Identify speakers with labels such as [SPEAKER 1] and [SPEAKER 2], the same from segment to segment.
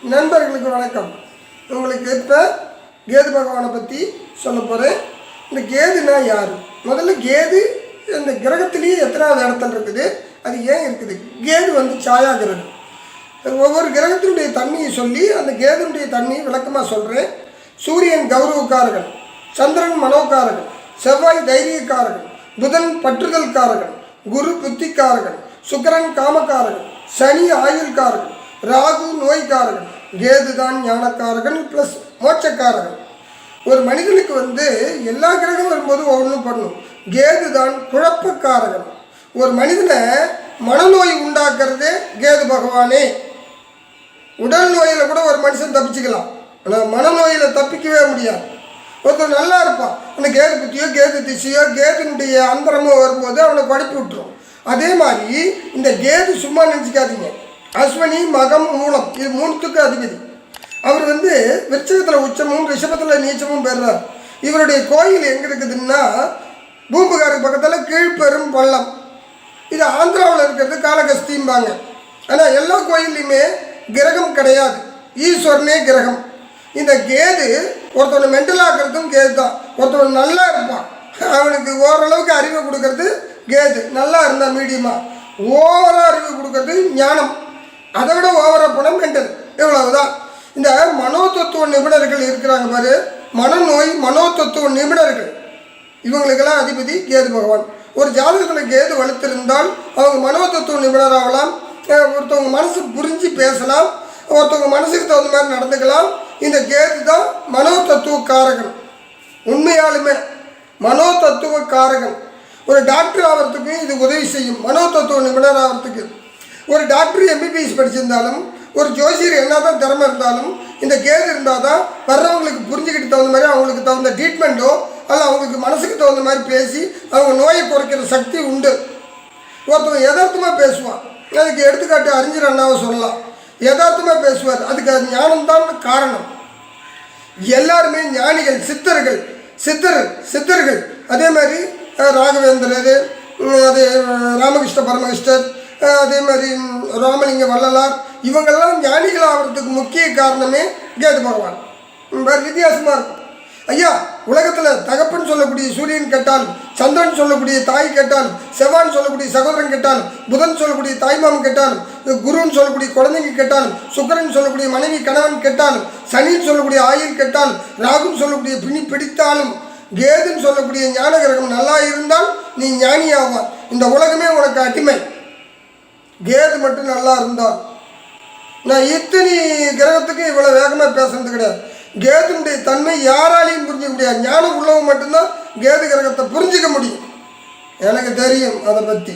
[SPEAKER 1] நண்பர்களுக்கு வணக்கம். உங்களுக்கு இப்போ கேது பகவானை பற்றி சொல்ல போகிறேன். இந்த கேதுனா யார்? முதல்ல கேது இந்த கிரகத்திலேயே எத்தனாவது இடத்துல இருக்குது, அது ஏன் இருக்குது? கேது சாயா கிரகம். ஒவ்வொரு கிரகத்தினுடைய தன்மையை சொல்லி அந்த கேதுனுடைய தன்மையை விளக்கமாக சொல்கிறேன். சூரியன் கௌரவக்காரகன், சந்திரன் மனோகாரகன், செவ்வாய் தைரியக்காரகன், புதன் பற்றுதல்காரகன், குரு புத்திக்காரகன், சுக்கிரன் காமக்காரகன், சனி ஆயுள்காரகன், ராகு நோய்காரகன், கேது தான் ஞானக்காரகன் ப்ளஸ் மோட்சக்காரகன். ஒரு மனிதனுக்கு எல்லா கிரகம் வரும்போது ஒவ்வொன்றும் பண்ணும். கேது தான் குழப்பக்காரகன். ஒரு மனிதனை மனநோய் உண்டாக்குறதே கேது பகவானே. உடல் நோயில் கூட ஒரு மனுஷன் தப்பிச்சுக்கலாம், ஆனால் மனநோயில் தப்பிக்கவே முடியாது. ஒருத்தர் நல்லா இருப்பான், அந்த கேது புத்தியோ கேது திசையோ கேதுனுடைய அந்தரமோ வரும்போது அவனை குழப்பி விட்டுரும். அதே மாதிரி இந்த கேது சும்மா நினச்சிக்காதீங்க. அஸ்வினி மகம் மூலம் இது மூணுத்துக்கு அதிபதி. அவர் விருச்சகத்தில் உச்சமும் ரிஷபத்தில் நீச்சமும் பெறுறார். இவருடைய கோயில் எங்கே இருக்குதுன்னா பூம்புகாருக்கு பக்கத்தில் கீழ்பெரும் பள்ளம். இது ஆந்திராவில் இருக்கிறது காளகஸ்திம்பாங்க. ஆனால் எல்லா கோயில்லையுமே கிரகம் கிடையாது, ஈஸ்வரனே கிரகம். இந்த கேது ஒருத்தவனை மென்டலாகிறதும் கேது தான். ஒருத்தவன் நல்லா இருப்பான், அவனுக்கு ஓரளவுக்கு அறிவை கொடுக்கறது கேது. நல்லா இருந்தால் மீடியமாக, ஓவராக அறிவு கொடுக்கறது ஞானம். அதை விட ஓவராக போனால் மென்டல். இவ்வளவுதான். இந்த மனோதத்துவ நிபுணர்கள் இருக்கிறாங்க பாரு, மனநோய் மனோதத்துவ நிபுணர்கள், இவங்களுக்கெல்லாம் அதிபதி கேது பகவான். ஒரு ஜாதகத்தில் கேது வலுத்திருந்தால் அவங்க மனோதத்துவ நிபுணராகலாம். ஒருத்தவங்க மனசு புரிஞ்சு பேசலாம், ஒருத்தவங்க மனசுக்கு தகுந்த மாதிரி நடந்துக்கலாம். இந்த கேது தான் மனோதத்துவ காரகன். உண்மையாலுமே மனோதத்துவ காரகன். ஒரு டாக்டர் ஆகிறதுக்கு இது உதவி செய்யும். மனோதத்துவ நிபுணர் ஆகிறதுக்கு ஒரு டாக்டர் எம்பிபிஎஸ் படிச்சிருந்தாலும், ஒரு ஜோசியர் என்ன தான் திறமை இருந்தாலும், இந்த கேது இருந்தால் தான் வர்றவங்களுக்கு புரிஞ்சுக்கிட்டு தகுந்த மாதிரி அவங்களுக்கு தகுந்த ட்ரீட்மெண்ட்டோ அல்ல அவங்களுக்கு மனசுக்கு தகுந்த மாதிரி பேசி அவங்க நோயை குறைக்கிற சக்தி உண்டு. ஒருத்தவங்க யதார்த்தமாக பேசுவான், அதுக்கு எடுத்துக்காட்டு அறிஞர் அண்ணாவை சொல்லலாம். யதார்த்தமாக பேசுவார், அதுக்கு அது ஞானம்தான் காரணம். எல்லாருமே ஞானிகள், சித்தர்கள். அதே மாதிரி ராகவேந்திரர், அது ராமகிருஷ்ண பரமகிருஷ்ணர், அதே மாதிரி ராமலிங்க வள்ளலார், இவங்கெல்லாம் ஞானிகள் ஆகிறதுக்கு முக்கிய காரணமே கேது பகவான். வேறு வித்தியாசமாக இருக்கும். ஐயா, உலகத்தில் தகப்பன் சொல்லக்கூடிய சூரியன் கெட்டாலும், சந்திரன் சொல்லக்கூடிய தாய் கெட்டாலும், செவ்வான் சொல்லக்கூடிய சகோதரன் கெட்டாலும், புதன் சொல்லக்கூடிய தாய்மாமன் கெட்டாலும், குருன்னு சொல்லக்கூடிய குழந்தைங்க கெட்டாலும், சுக்கிரன் சொல்லக்கூடிய மனைவி கணவன் கெட்டாலும், சனின்னு சொல்லக்கூடிய ஆயுள் கெட்டாலும், ராகுன்னு சொல்லக்கூடிய பிணி பிடித்தாலும், கேதுன்னு சொல்லக்கூடிய ஞான கிரகம் நல்லா இருந்தால் நீ ஞானி ஆவார். இந்த உலகமே உனக்கு அடிமை. கேது மட்டும் நல்லா இருந்தால். நான் இத்தனை கிரகத்துக்கு இவ்வளோ வேகமாக பேசுறது கிடையாது. கேதுனுடைய தன்மை யாராலையும் புரிஞ்சிக்க முடியாது. ஞானம் உள்ளவன் மட்டும்தான் கேது கிரகத்தை புரிஞ்சிக்க முடியும். எனக்கு தெரியும் அதை பற்றி.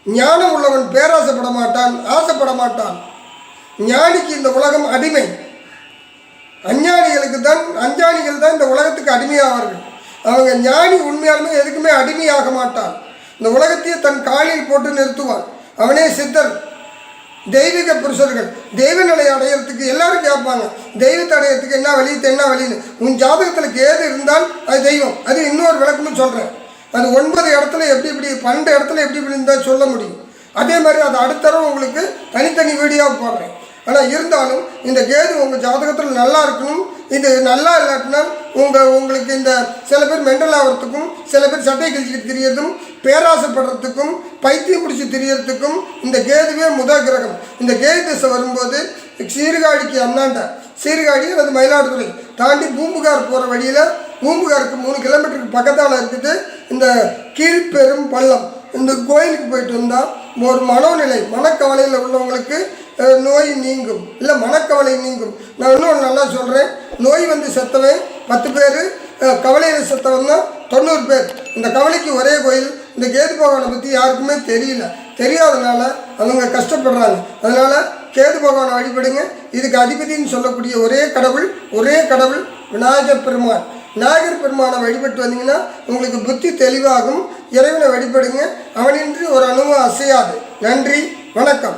[SPEAKER 1] ஞானம் உள்ளவன் பேராசைப்பட மாட்டான், ஆசைப்பட மாட்டான். ஞானிக்கு இந்த உலகம் அடிமை. அஞ்ஞானிகள் தான் இந்த உலகத்துக்கு அடிமையாவார்கள். அவங்க ஞானி உண்மையாலுமே எதுக்குமே அடிமையாக மாட்டான். இந்த உலகத்தையே தன் காலில் போட்டு நிறுத்துவான். அவனே சித்தர். தெய்வீக புருஷர்கள் தெய்வ நிலை அடையிறதுக்கு எல்லாரும் கேட்பாங்க, தெய்வத்தை அடையிறதுக்கு என்ன வழின்னு. உன் ஜாதகத்தில் கேது இருந்தால் அது தெய்வம். அது இன்னொரு விளக்கமும் சொல்கிறேன். அது 9 இடத்துல எப்படி 12 இடத்துல எப்படி இருந்தால் சொல்ல முடியும். அதே மாதிரி அது அடுத்தரம் உங்களுக்கு தனித்தனி வீடியோ போடுறேன். ஆனால் இருந்தாலும் இந்த கேது உங்கள் ஜாதகத்தில் நல்லா இருக்கணும். இது நல்லா இல்லாட்டினா உங்களுக்கு இந்த சில பேர் மென்டல் ஆகிறதுக்கும், சில பேர் சட்டை கழிச்சிட்டு திரியறதும், பேராசைப்படுறதுக்கும், பைத்தியம் பிடிச்சி திரியறதுக்கும் இந்த கேதுவே முதல் கிரகம். இந்த கேது திசை வரும்போது சீர்காழிக்கு அண்ணாண்ட, சீர்காழி அல்லது மயிலாடுதுறை தாண்டி பூம்புகார் போகிற வழியில், பூம்புகாருக்கு 3 கிலோமீட்டருக்கு பக்கத்தால் இருக்குது இந்த கீழ்பெரும் பள்ளம். இந்த கோயிலுக்கு போயிட்டு வந்தால் ஒரு மனோநிலை, மனக்கவலையில் உள்ளவங்களுக்கு நோய் நீங்கும், இல்லை மனக்கவலை நீங்கும். நான் இன்னொன்று நல்லா சொல்கிறேன். நோய் செத்தவன் 10 பேர், கவலையில் செத்தவன் தான் 90 பேர். இந்த கவலைக்கு ஒரே கோயில். இந்த கேது பகவானை பற்றி யாருக்குமே தெரியாதனால அவங்க கஷ்டப்படுறாங்க. அதனால் கேது பகவானை வழிபடுங்க. இதுக்கு அதிபதினு சொல்லக்கூடிய ஒரே கடவுள் விநாயகர் பெருமான். விநாயகர் பெருமானை வழிபட்டு வந்தீங்கன்னா உங்களுக்கு புத்தி தெளிவாகும். இறைவனை வழிபடுங்க. அவனின்றி ஒரு அணுவும் அசையாது. நன்றி, வணக்கம்.